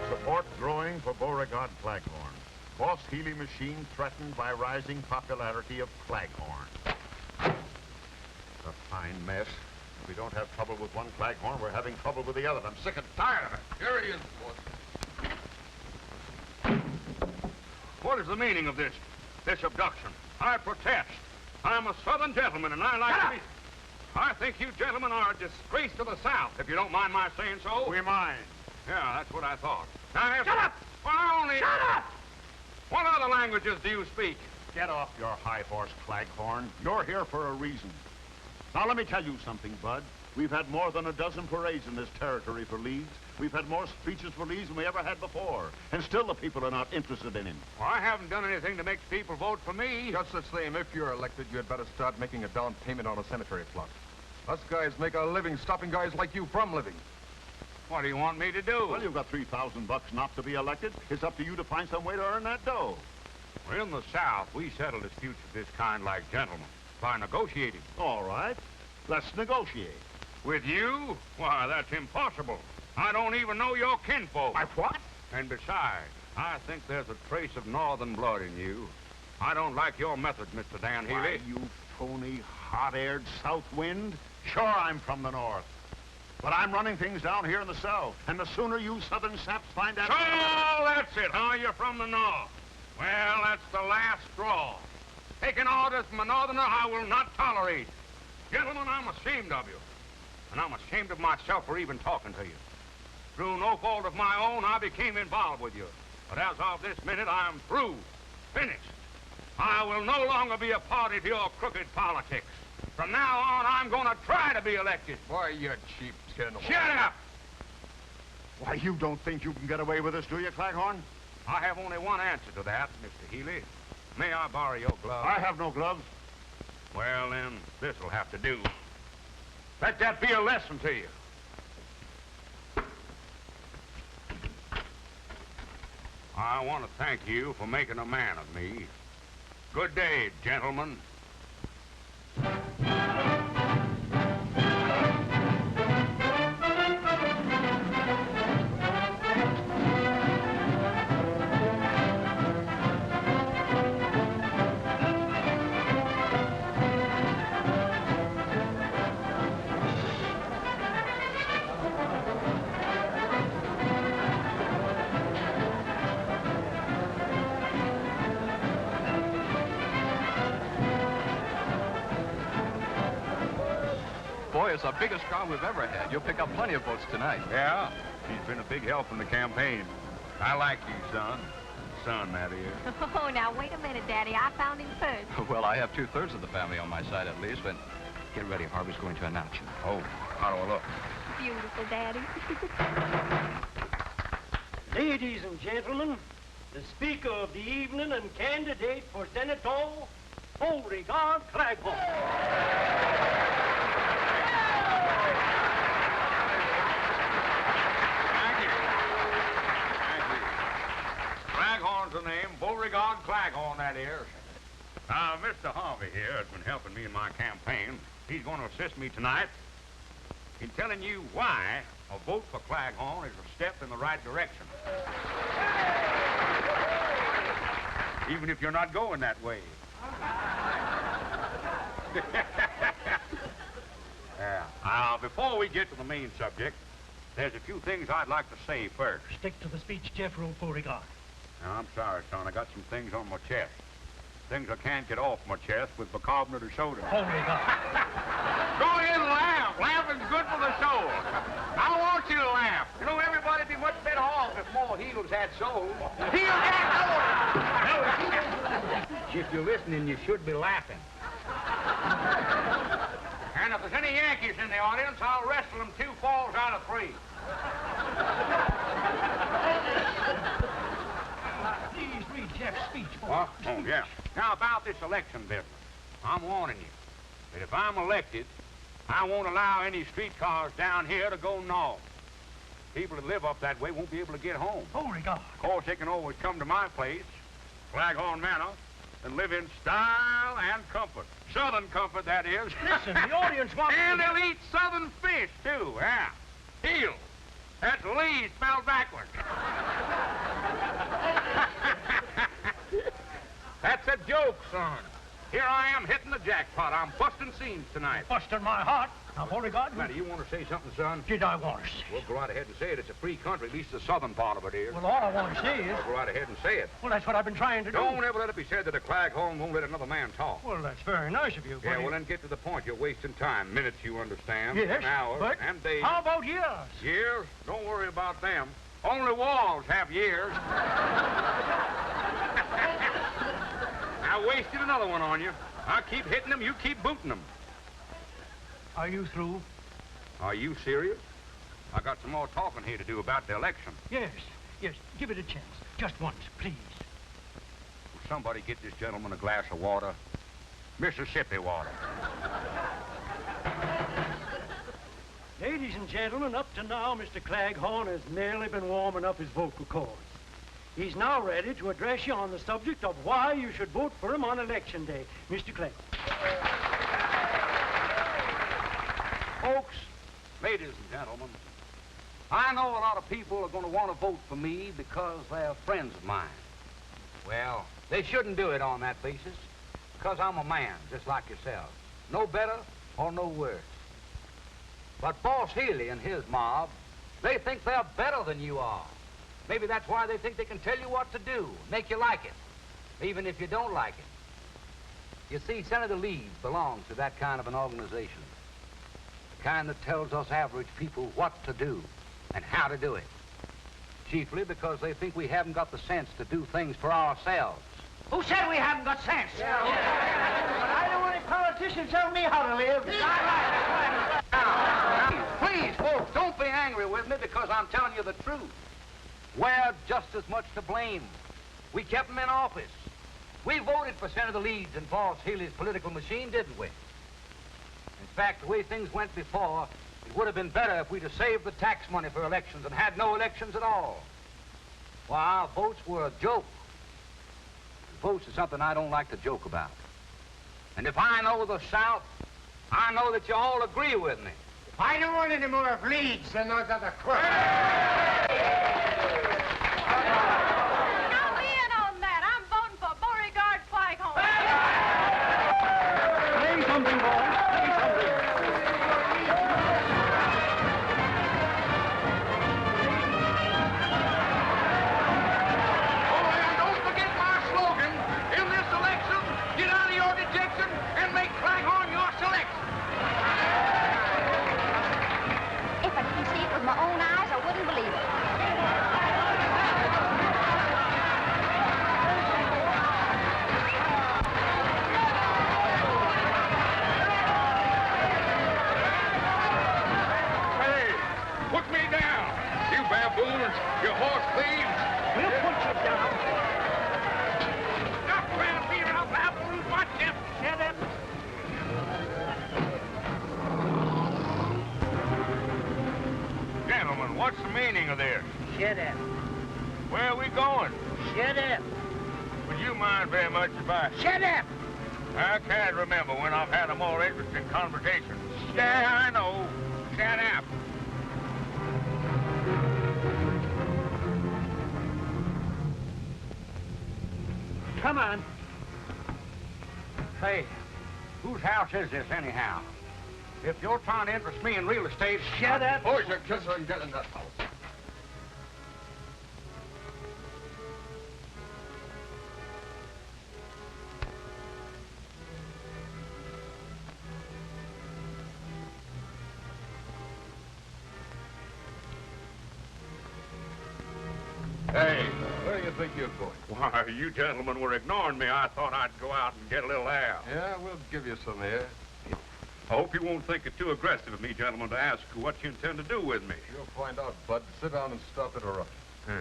Support growing for Beauregard Claghorn. Boss Healy machine threatened by rising popularity of Claghorn. A fine mess. If we don't have trouble with one Claghorn, we're having trouble with the other. I'm sick and tired of it. Here he is, boss. What is the meaning of this abduction? I protest. I'm a Southern gentleman, and I like to be... I think you gentlemen are a disgrace to the South, if you don't mind my saying so. We mind. Yeah, that's what I thought. Now, Shut up! Well, I only... Shut up! What other languages do you speak? Get off your high horse, Claghorn. You're here for a reason. Now, let me tell you something, Bud. We've had more than a dozen parades in this territory for Leeds. We've had more speeches for Leeds than we ever had before. And still the people are not interested in him. Well, I haven't done anything to make people vote for me. Just the same, if you're elected, you'd better start making a down payment on a cemetery plot. Us guys make our living stopping guys like you from living. What do you want me to do? Well, you've got $3,000 not to be elected. It's up to you to find some way to earn that dough. Well, in the South, we settle disputes of this kind like gentlemen, by negotiating. All right. Let's negotiate. With you? Why, that's impossible. I don't even know your kinfolk. My what? And besides, I think there's a trace of northern blood in you. I don't like your methods, Mr. Dan Healy. Why, you phony, hot-aired south wind? Sure, I'm from the north. But I'm running things down here in the south. And the sooner you southern saps find out... So, that's it, huh? You're from the north. Well, that's the last straw. Taking orders from a northerner I will not tolerate. Gentlemen, I'm ashamed of you. And I'm ashamed of myself for even talking to you. Through no fault of my own, I became involved with you. But as of this minute, I'm through. Finished. I will no longer be a party to your crooked politics. From now on, I'm going to try to be elected. Why, you cheap tin. Shut up! Why, you don't think you can get away with this, do you, Claghorn? I have only one answer to that, Mr. Healy. May I borrow your gloves? I have no gloves. Well, then, this'll have to do. Let that be a lesson to you. I want to thank you for making a man of me. Good day, gentlemen. Boy, it's the biggest crowd we've ever had. You'll pick up plenty of votes tonight. Yeah, he's been a big help in the campaign. I like you, son. Son, that is. Oh, now, wait a minute, Daddy. I found him first. Well, I have 2/3 of the family on my side at least, but get ready. Harvey's going to announce you. Oh, how do I look? beautiful, Daddy. Ladies and gentlemen, the speaker of the evening and candidate for Senator, Beauregard Claghorn. Claghorn's the name. Beauregard Claghorn, that is. Mr. Harvey here has been helping me in my campaign. He's going to assist me tonight in telling you why a vote for Claghorn is a step in the right direction. Even if you're not going that way. Before we get to the main subject, there's a few things I'd like to say first. Stick to the speech, Jeffrey Beauregard. Now, I'm sorry, son. I got some things on my chest. Things I can't get off my chest with bicarbonate of soda. Beauregard. Go ahead and laugh. Laughing's good for the soul. I want you to laugh. You know, everybody'd be much better off if more heels had souls. Heels had souls! If you're listening, you should be laughing. And if there's any Yankees in the audience, I'll wrestle them 2 falls out of 3. Please read Jeff's speech. What? Oh, yeah. Now, about this election business, I'm warning you that if I'm elected, I won't allow any streetcars down here to go north. People that live up that way won't be able to get home. Beauregard. Of course, they can always come to my place, Claghorn Manor, and live in style and comfort. Southern comfort, that is. Listen, the audience wants And they'll eat southern fish, too, yeah. Heel. That's Lee spelled backwards. That's a joke, son. Here I am hitting the jackpot. I'm busting scenes tonight. Busting my heart. Now, Beauregard. Now, do you want to say something, son? Did I want to say? Well, go right ahead and say it. It's a free country, at least the southern part of it is. Well, all I want to say is... Well, go right ahead and say it. Well, that's what I've been trying to do. Don't ever let it be said that a Claghorn won't let another man talk. Well, that's very nice of you, but... Yeah, well, then get to the point. You're wasting time. Minutes, you understand. Yes, hours, but and days. how about years? Years? Don't worry about them. Only walls have years. I wasted another one on you. I keep hitting them, you keep booting them. Are you through? Are you serious? I got some more talking here to do about the election. Yes, yes. Give it a chance. Just once, please. Will somebody get this gentleman a glass of water? Mississippi water. Ladies and gentlemen, up to now, Mr. Claghorn has merely been warming up his vocal cords. He's now ready to address you on the subject of why you should vote for him on Election Day. Mr. Claghorn. Folks, ladies and gentlemen, I know a lot of people are going to want to vote for me because they're friends of mine. Well, they shouldn't do it on that basis, because I'm a man, just like yourselves. No better or no worse. But Boss Healy and his mob, they think they're better than you are. Maybe that's why they think they can tell you what to do, make you like it, even if you don't like it. You see, Senator Leeds belongs to that kind of an organization. The kind that tells us average people what to do and how to do it. Chiefly because they think we haven't got the sense to do things for ourselves. Who said we haven't got sense? But I don't want any politicians telling me how to live. Now, please, folks, don't be angry with me because I'm telling you the truth. We're just as much to blame. We kept them in office. We voted for Senator Leeds and Boss Healy's political machine, didn't we? In fact, the way things went before, it would have been better if we'd have saved the tax money for elections and had no elections at all. Why, our votes were a joke. Votes is something I don't like to joke about. And if I know the South, I know that you all agree with me. I don't want any more of Leeds than those other crooks. Now in on that. I'm voting for Beauregard Claghorn. Say something, boys. Say something. Oh, and don't forget my slogan. In this election, get out of your dejection and make Claghorn your selection. If I didn't see it with my own eyes, I wouldn't believe insolence, you horse thief! We'll put you down. Stop around here, I'll have to lose my temper. Shut up. Gentlemen, what's the meaning of this? Shut up. Where are we going? Shut up. Would you mind very much if I... Shut up. I can't remember when I've had a more interesting conversation. Yeah, I know. Shut up. Come on. Say, whose house is this anyhow? If you're trying to interest me in real estate... Shut up. Boys, you kisser and get in that house. Hey, where do you think you're going? Why, you gentlemen were ignoring me. I thought I'd go out and get a little air. Yeah, we'll give you some air. I hope you won't think it too aggressive of me, gentlemen, to ask what you intend to do with me. You'll find out, Bud. Sit down and stop interrupting. Yeah.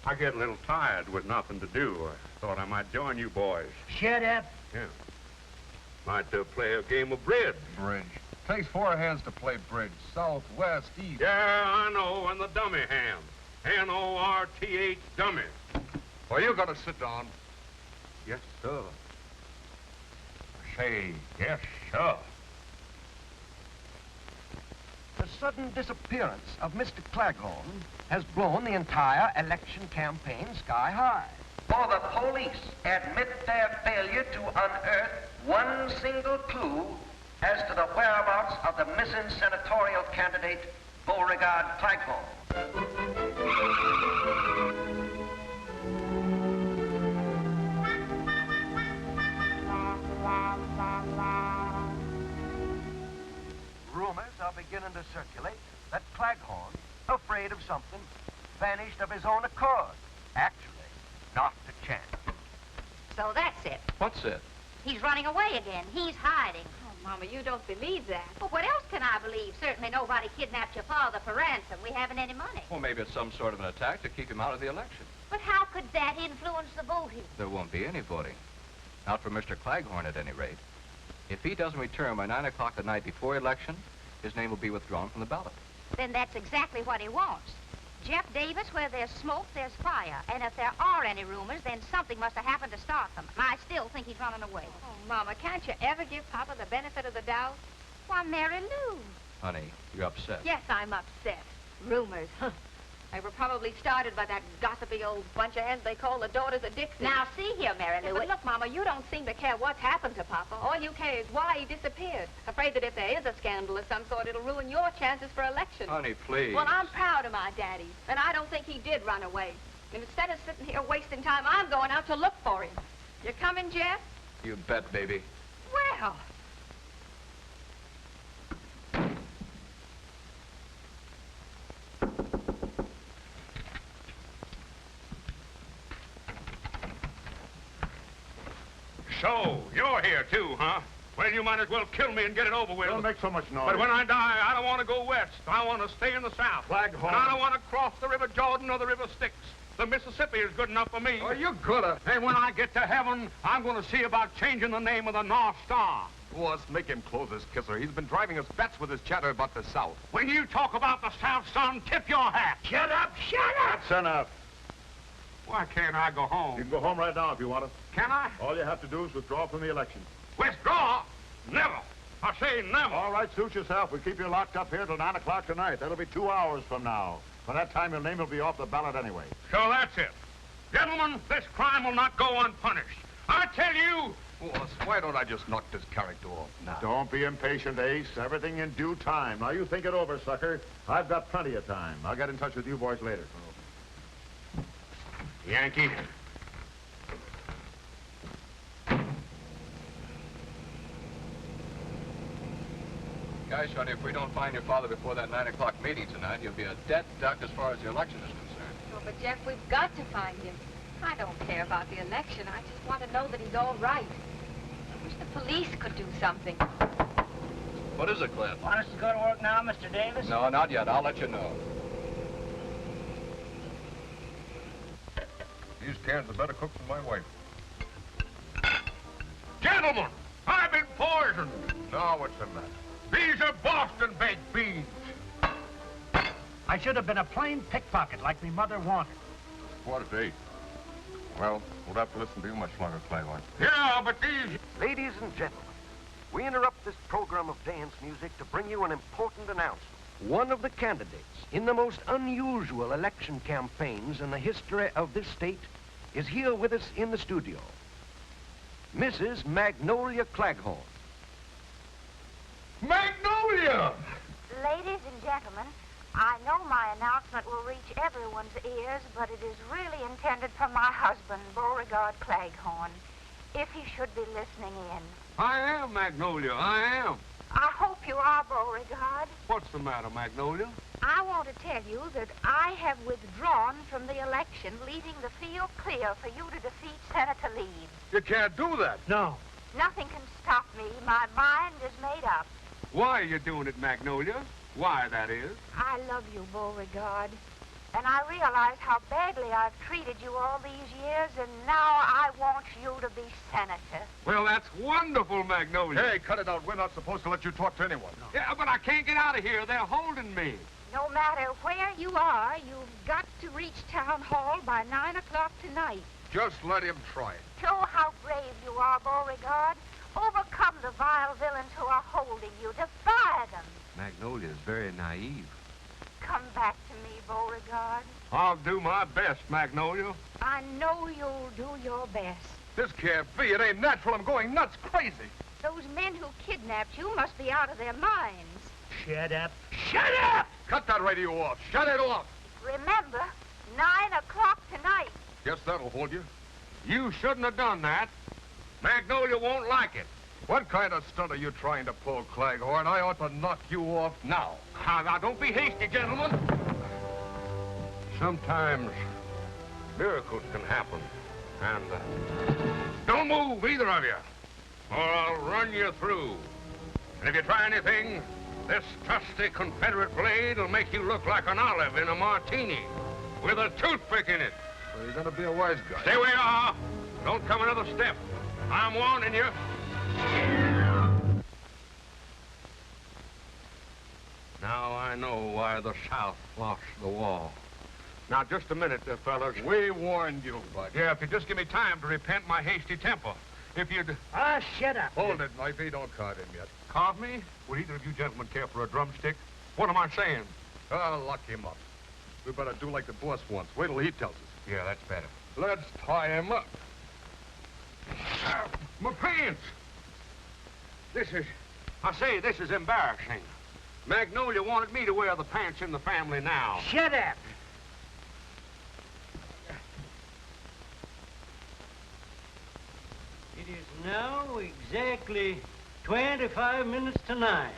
I get a little tired with nothing to do. I thought I might join you boys. Shut up. Yeah. Might play a game of bridge. Bridge. Takes four hands to play bridge. South, west, east. Yeah, I know, and the dummy hand. N-O-R-T-H, dummy. Well, you gotta sit down. Yes, sir. Say, yes, sir. The sudden disappearance of Mr. Claghorn has blown the entire election campaign sky high. For the police admit their failure to unearth one single clue as to the whereabouts of the missing senatorial candidate, Beauregard Claghorn. Rumors are beginning to circulate that Claghorn, afraid of something, vanished of his own accord. Actually, not to chance. So that's it. What's it? He's running away again. He's hiding. Oh, Mama, you don't believe that. Well, what else can I believe? Certainly nobody kidnapped your father for ransom. We haven't any money. Well, maybe it's some sort of an attack to keep him out of the election. But how could that influence the voting? There won't be any voting. Not for Mr. Claghorn, at any rate. If he doesn't return by 9 o'clock the night before election, his name will be withdrawn from the ballot. Then that's exactly what he wants. Jeff Davis, where there's smoke, there's fire. And if there are any rumors, then something must have happened to start them. I still think he's running away. Oh, Mama, can't you ever give Papa the benefit of the doubt? Why, Mary Lou. Honey, you're upset. Yes, I'm upset. Rumors, huh? They were probably started by that gossipy old bunch of heads they call the Daughters of Dixie. Now, see here, Mary Lou. But look, Mama, you don't seem to care what's happened to Papa. All you care is why he disappeared. Afraid that if there is a scandal of some sort, it'll ruin your chances for election. Honey, please. Well, I'm proud of my daddy, and I don't think he did run away. And instead of sitting here wasting time, I'm going out to look for him. You coming, Jeff? You bet, baby. Well... So, you're here too, huh? Well, you might as well kill me and get it over with. Don't make so much noise. But when I die, I don't want to go west. I want to stay in the south. Claghorn. And I don't want to cross the River Jordan or the River Styx. The Mississippi is good enough for me. Oh, you coulda. And when I get to heaven, I'm going to see about changing the name of the North Star. Boss, make him close his kisser. He's been driving us bats with his chatter about the South. When you talk about the South, son, tip your hat. Shut up! Shut up! That's enough. Why can't I go You home? can go home right now if you want to. Can I? All you have to do is withdraw from the election. Withdraw? Never. I say never. All right, suit yourself. We'll keep you locked up here till 9 o'clock tonight. That'll be 2 hours from now. By that time, your name will be off the ballot anyway. So that's it. Gentlemen, this crime will not go unpunished. I tell you... Boss, why don't I just knock this character off now? Don't be impatient, Ace. Everything in due time. Now, you think it over, sucker. I've got plenty of time. I'll get in touch with you boys later. Yankee. Guys, Shorty, if we don't find your father before that 9 o'clock meeting tonight, you'll be a dead duck as far as the election is concerned. Oh, but Jeff, we've got to find him. I don't care about the election. I just want to know that he's all right. I wish the police could do something. What is it, Cliff? Want us to go to work now, Mr. Davis? No, not yet. I'll let you know. These cans are better cooked than my wife. Gentlemen, I've been poisoned. Now what's the matter? These are Boston baked beans. I should have been a plain pickpocket like me mother wanted. Quarter to 8. Well, we'll have to listen to you much longer, Claghorn. Yeah, but these... Ladies and gentlemen, we interrupt this program of dance music to bring you an important announcement. One of the candidates in the most unusual election campaigns in the history of this state is here with us in the studio. Mrs. Magnolia Claghorn. Magnolia! Ladies and gentlemen, I know my announcement will reach everyone's ears, but it is really intended for my husband, Beauregard Claghorn, if he should be listening in. I am, Magnolia, I am. I hope you are, Beauregard. What's the matter, Magnolia? I want to tell you that I have withdrawn from the election, leaving the field clear for you to defeat Senator Leeds. You can't do that. No. Nothing can stop me. My mind is made up. Why are you doing it, Magnolia? Why, that is. I love you, Beauregard. And I realize how badly I've treated you all these years, and now I want you to be senator. Well, that's wonderful, Magnolia. Hey, cut it out. We're not supposed to let you talk to anyone. No. Yeah, but I can't get out of here. They're holding me. No matter where you are, you've got to reach Town Hall by 9 o'clock tonight. Just let him try it. Show how brave you are, Beauregard. Overcome the vile villains who are holding you. Defy them. Magnolia's very naive. Come back to me, Beauregard. I'll do my best, Magnolia. I know you'll do your best. This can't be. It ain't natural. I'm going nuts, crazy. Those men who kidnapped you must be out of their minds. Shut up. Shut up! Cut that radio off. Shut it off. Remember, 9 o'clock tonight. Guess that'll hold you. You shouldn't have done that. Magnolia won't like it. What kind of stunt are you trying to pull, Claghorn? I ought to knock you off now. Now, don't be hasty, gentlemen. Sometimes miracles can happen. And don't move, either of you, or I'll run you through. And if you try anything, this trusty Confederate blade will make you look like an olive in a martini with a toothpick in it. Well, you're gonna be a wise guy. Stay where you are. Don't come another step. I'm warning you. Now I know why the South lost the war. Now, just a minute, fellas. We warned you, Bud. Yeah, if you just give me time to repent my hasty temper. If you'd... Ah, shut up. Hold it, Knifey. Don't card him yet. Carve me? Would either of you gentlemen care for a drumstick? What am I saying? Lock him up. We better do like the boss wants. Wait till he tells us. Yeah, that's better. Let's tie him up. My pants! This is embarrassing. Magnolia wanted me to wear the pants in the family now. Shut up. It is now exactly 25 minutes to 9,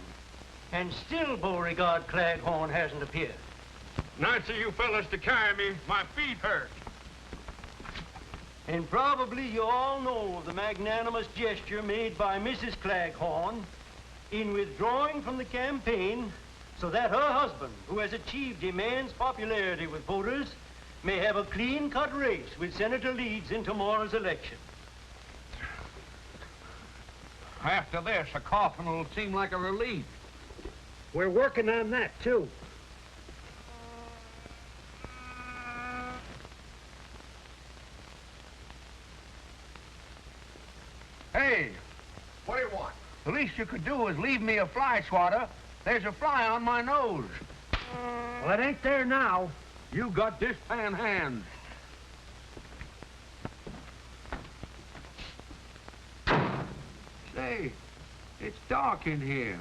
and still Beauregard Claghorn hasn't appeared. Nice of you fellas to carry me. My feet hurt. And probably you all know of the magnanimous gesture made by Mrs. Claghorn in withdrawing from the campaign so that her husband, who has achieved immense popularity with voters, may have a clean-cut race with Senator Leeds in tomorrow's election. After this, a coffin will seem like a relief. We're working on that, too. Hey, what do you want? The least you could do is leave me a fly swatter. There's a fly on my nose. Well, it ain't there now. You got dishpan hands. Say, it's dark in here.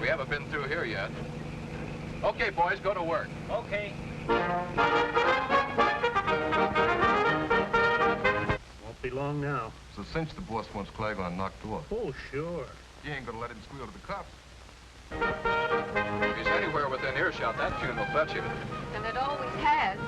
We haven't been through here yet. Okay, boys, go to work. Okay. Won't be long now. So since the boss wants Claghorn knocked off. Oh, sure. You ain't gonna let him squeal to the cops. If he's anywhere within earshot, that tune will fetch him. And it always has.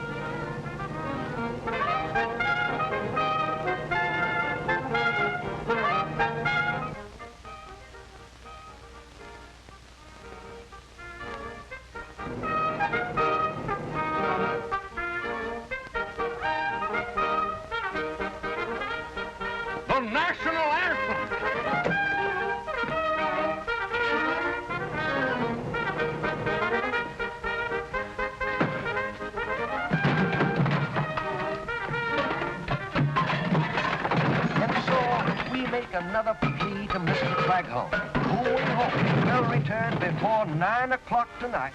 another plea to Mr. Claghorn, who we hope will return before 9 o'clock tonight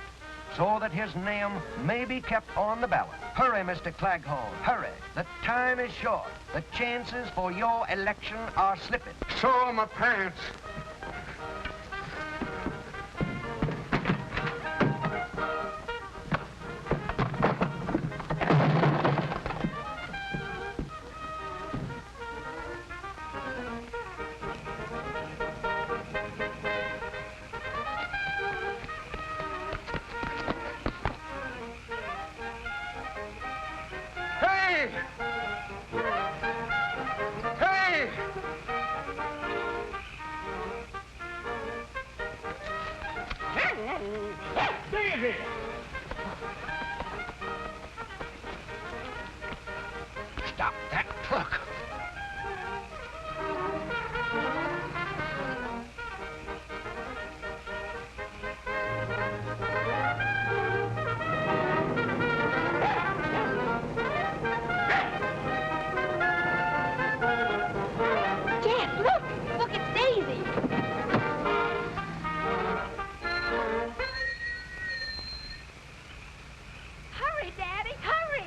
so that his name may be kept on the ballot. Hurry, Mr. Claghorn, hurry. The time is short. The chances for your election are slipping. So are my pants. Hey! Hey! Daisy! Stop that truck. Jeff, look! Look, it's Daisy! Hurry, Daddy, hurry!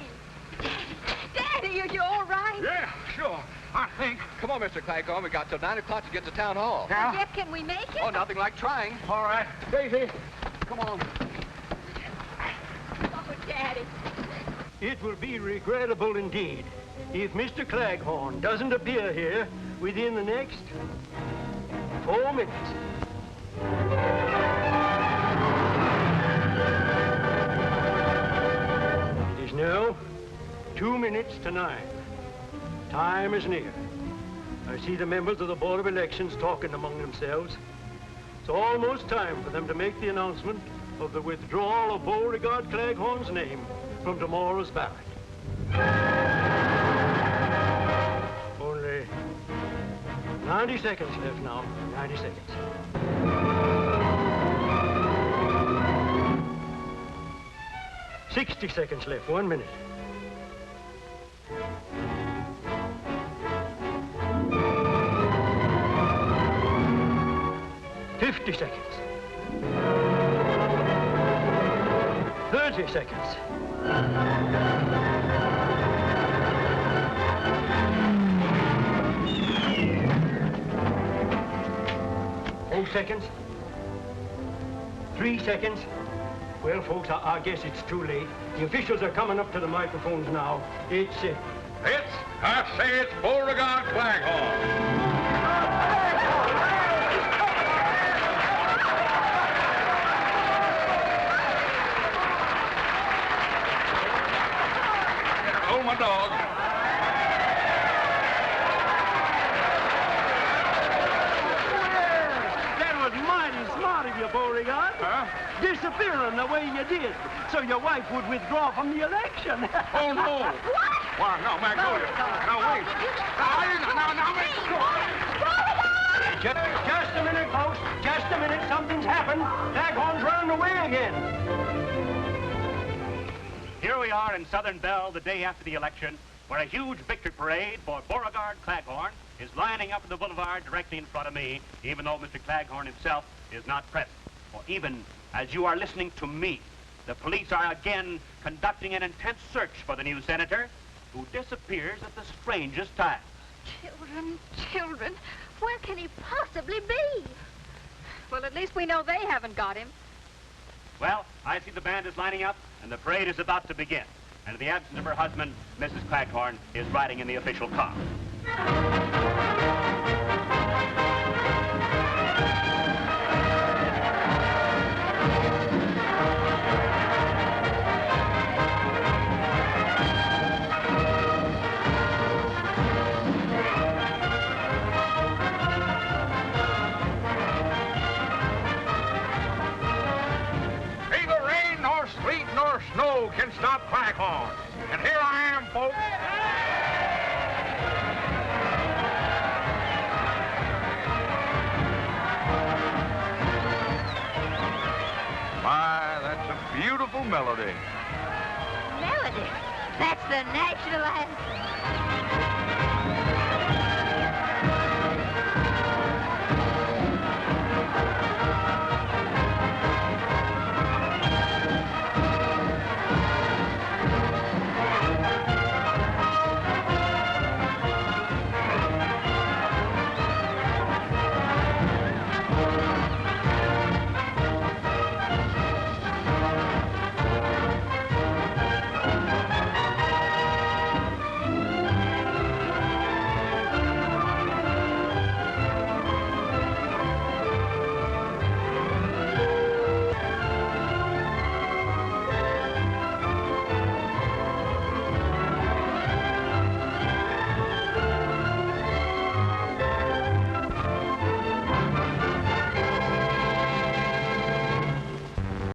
Daddy, are you all right? Yeah, sure. I think. Come on, Mr. Claghorn. We got till 9 o'clock to get to town hall. Yeah? Jeff, can we make it? Oh, nothing like trying. All right. Daisy, come on. Oh, Daddy. It will be regrettable indeed if Mr. Claghorn doesn't appear here within the next 4 minutes. It is now 2 minutes to 9. Time is near. I see the members of the Board of Elections talking among themselves. It's almost time for them to make the announcement of the withdrawal of Beauregard Claghorn's name from tomorrow's ballot. Only 90 seconds left now. 90 seconds. $60 seconds left. 1 minute. $50 seconds. 30 seconds. Four seconds. 3 seconds. Well, folks, I guess it's too late. The officials are coming up to the microphones now. I say it's Beauregard Claghorn. Oh, my dog. That was mighty smart of you, Beauregard. Huh? Disappearing the way you did, so your wife would withdraw from the election. Oh, no. Why, no, Magnolia. Now, wait. Just a minute, folks. Just a minute. Something's happened. Claghorn's running away again. Here we are in Southern Belle the day after the election, where a huge victory parade for Beauregard Claghorn is lining up in the boulevard directly in front of me, even though Mr. Claghorn himself is not present. For even as you are listening to me, the police are again conducting an intense search for the new senator, who disappears at the strangest times. Children, children, where can he possibly be? Well, at least we know they haven't got him. Well, I see the band is lining up, and the parade is about to begin. And in the absence of her husband, Mrs. Claghorn is riding in the official car. Neither rain nor sleet nor snow can stop Claghorn. And here I am, folks. My, that's a beautiful melody. Melody. That's the national anthem.